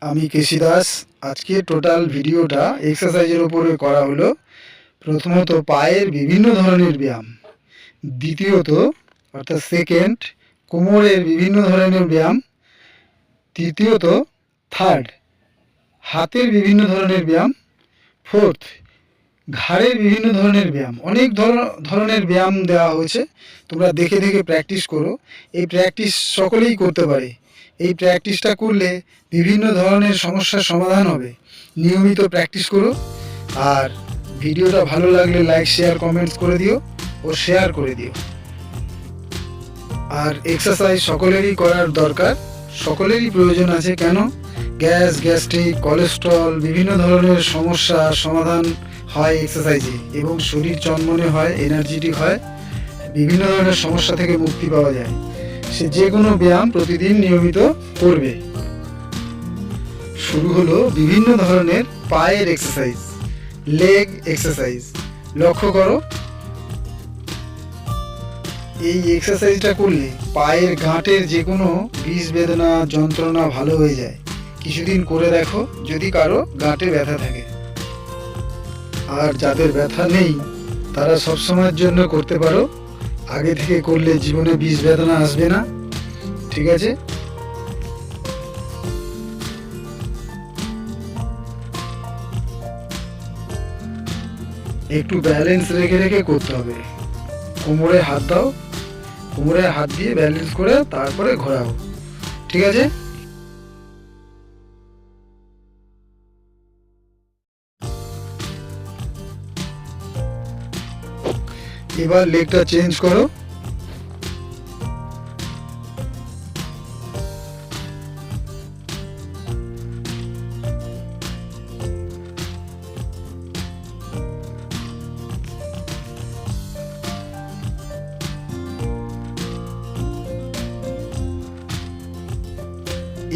আমি কেশি দাস। আজকে টোটাল ভিডিওটা এক্সারসাইজের উপরে করা হলো। প্রথমত পায়ের বিভিন্ন ধরনের ব্যায়াম, দ্বিতীয়ত অর্থাৎ সেকেন্ড কোমরের বিভিন্ন ধরনের ব্যায়াম, তৃতীয়ত থার্ড হাতের বিভিন্ন ধরনের ব্যায়াম, ফোর্থ ঘাড়ের বিভিন্ন ধরনের ব্যায়াম। অনেক ধরনের ব্যায়াম দেওয়া হয়েছে, তোমরা দেখে দেখে প্র্যাকটিস করো। এই প্র্যাকটিস সকলেই করতে পারে। এই প্র্যাকটিসটা করলে বিভিন্ন ধরনের সমস্যার সমাধান হবে। নিয়মিত প্র্যাকটিস করো। আর ভিডিওটা ভালো লাগলে লাইক শেয়ার কমেন্টস করে দিও ও শেয়ার করে দিও। আর এক্সারসাইজ সকলেরই করার দরকার, সকলেরই প্রয়োজন আছে। কেন? গ্যাস্ট্রিক, কোলেস্ট্রল, বিভিন্ন ধরনের সমস্যার সমাধান হয় এক্সারসাইজে, এবং শরীর চনমনে হয়, এনার্জেটিক হয়, বিভিন্ন ধরনের সমস্যা থেকে মুক্তি পাওয়া যায়। সে যে কোনো ব্যায়াম প্রতিদিন নিয়মিত করবে। শুরু হলো বিভিন্ন ধরনের পায়ের এক্সারসাইজ, লেগ এক্সারসাইজ। লক্ষ্য করো, এই এক্সারসাইজটা করলে পায়ের গাঁটের যে কোনো বিষ বেদনা যন্ত্রণা ভালো হয়ে যায়। কিছুদিন করে দেখো যদি কারো গাঁটে ব্যথা থাকে। আর যাদের ব্যথা নেই তারা সবসময়ের জন্য করতে পারো। আগে থেকে করলে জীবনে বিষ বেদনা আসবে না। ঠিক আছে? একটু ব্যালেন্স রেখে রেখে করতে হবে। কোমরে হাত দাও, কোমরে হাত দিয়ে ব্যালেন্স করে তারপরে ঘোরাও। ঠিক আছে? এবার লেগটা চেঞ্জ করো।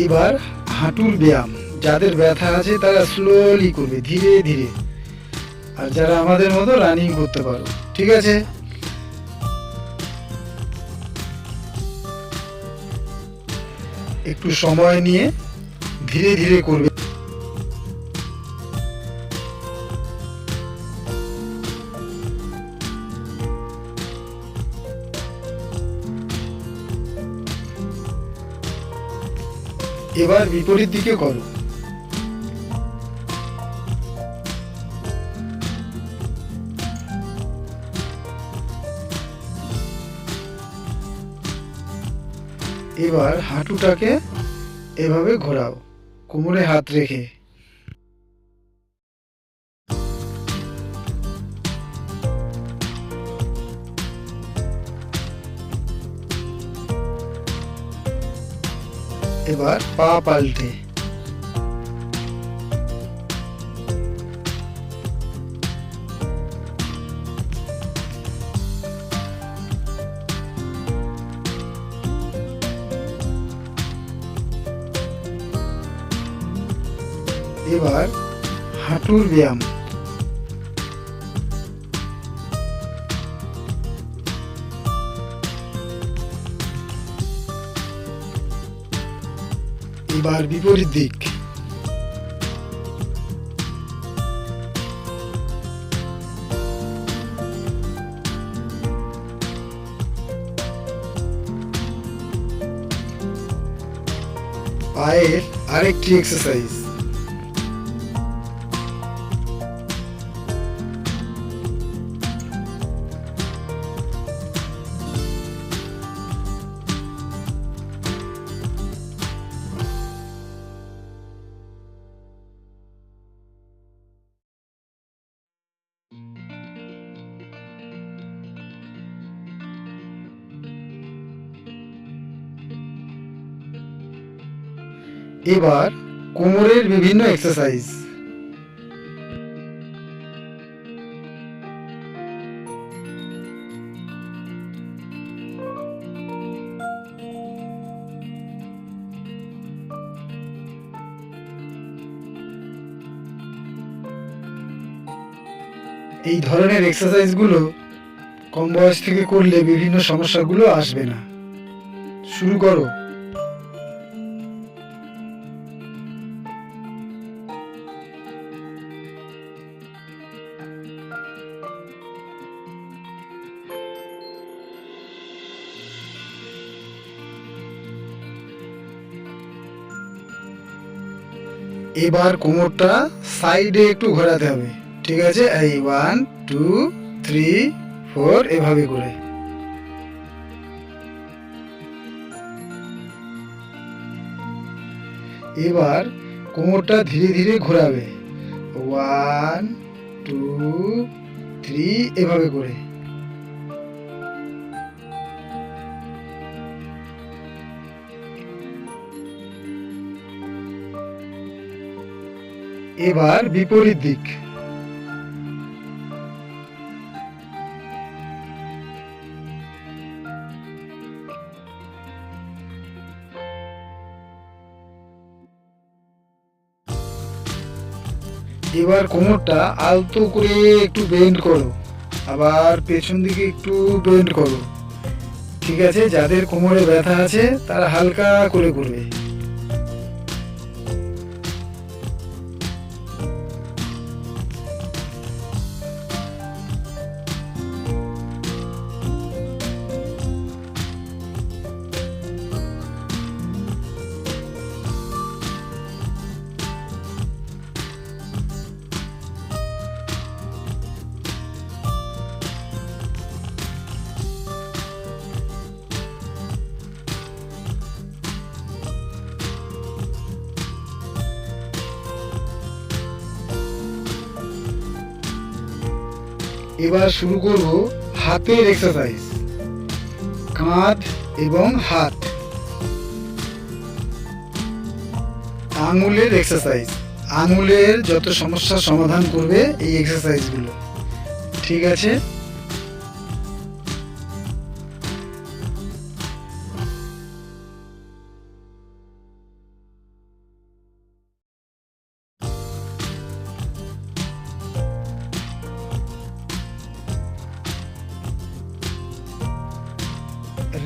এবার হাঁটুর ব্যায়াম। যাদের ব্যথা আছে তারা স্লোলি করবে, ধীরে ধীরে। আর যারা আমাদের মতো রানিং করতে পারো। ঠিক আছে? একটু সময় নিয়ে ধীরে ধীরে করবে। এবার বিপরীত দিকে করো। এবার হাঁটুটাকে এভাবে ঘোরাও, কোমরে হাত রেখে। এবার পা পাল্টে। এবার হাঁটুর ব্যায়াম। এবার বিপরীত দিক। পায়ের আরেকটি এক্সারসাইজ। এবার কোমরের বিভিন্ন এক্সারসাইজ। এই ধরনের এক্সারসাইজগুলো কম বয়স থেকে করলে বিভিন্ন সমস্যাগুলো আসবে না। শুরু করো। এবার কোমরটা সাইডে একটু ঘোরাতে হবে। ঠিক আছে, এই 1 2 3 4 এভাবে করে। এবার কোমরটা ধীরে ধীরে ঘোরাবে, 1 2 3 এভাবে করে। এবার বিপরীত দিক। এবার কোমরটা আলতো করে একটু বেন্ড করো, আবার পেছন দিকে একটু বেন্ড করো। ঠিক আছে, যাদের কোমরে ব্যথা আছে তারা হালকা করে করবে। এবার শুরু করব হাতের এক্সারসাইজ, কাঁধ এবং হাত। আঙুলের এক্সারসাইজ, আঙুলের যত সমস্যার সমাধান করবে এই এক্সারসাইজগুলো। ঠিক আছে,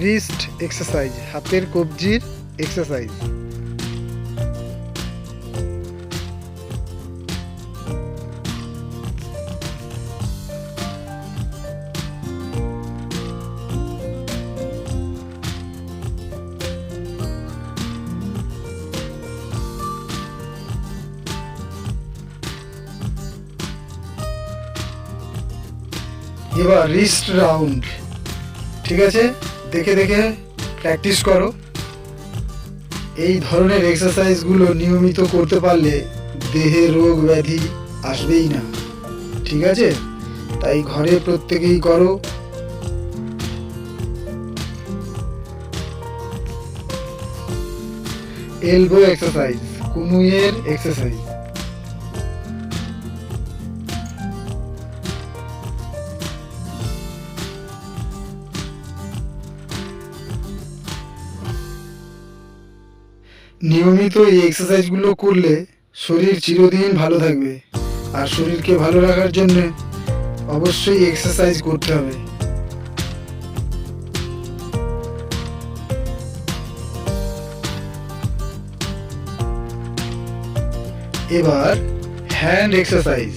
রিস্ট এক্সারসাইজ, হাতের কবজির এক্সারসাইজ। এবার রিস্ট রাউন্ড। ঠিক আছে, দেখে দেখে প্র্যাকটিস করো। এই ধরনের এক্সারসাইজগুলো নিয়মিত করতে পারলে দেহে রোগ ব্যাধি আসবেই না। ঠিক আছে, তাই ঘরে প্রত্যেকেই করো। এলবো এক্সারসাইজ, কনুইয়ের এক্সারসাইজ। নিয়মিত এই এক্সারসাইজগুলো করলে শরীর চিরদিন ভালো থাকবে। আর শরীরকে ভালো রাখার জন্য অবশ্যই এক্সারসাইজ করতে হবে। এবার হ্যান্ড এক্সারসাইজ।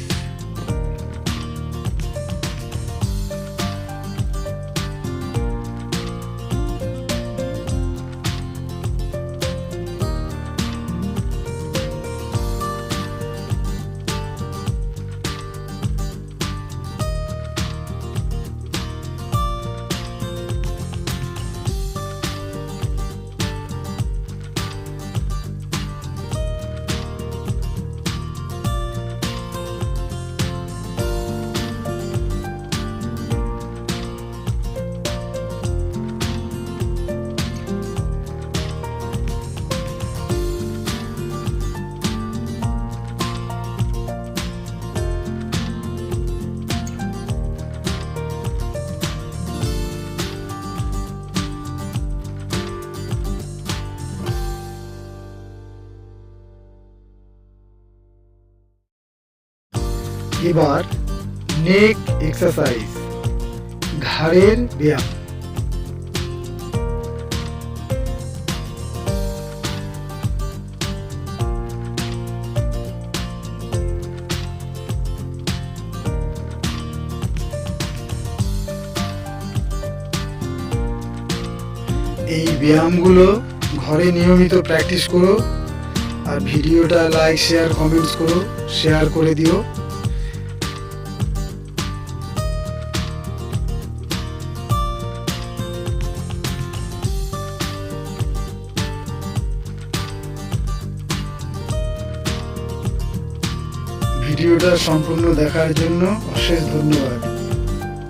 এবার নেক এক্সারসাইজ, ঘাড়ের ব্যায়াম। এই ব্যায়ামগুলো ঘরে নিয়মিত প্র্যাকটিস করো আর ভিডিওটা লাইক শেয়ার কমেন্টস করো, শেয়ার করে দিও। ভিডিওটা সম্পূর্ণ দেখার জন্য অশেষ ধন্যবাদ।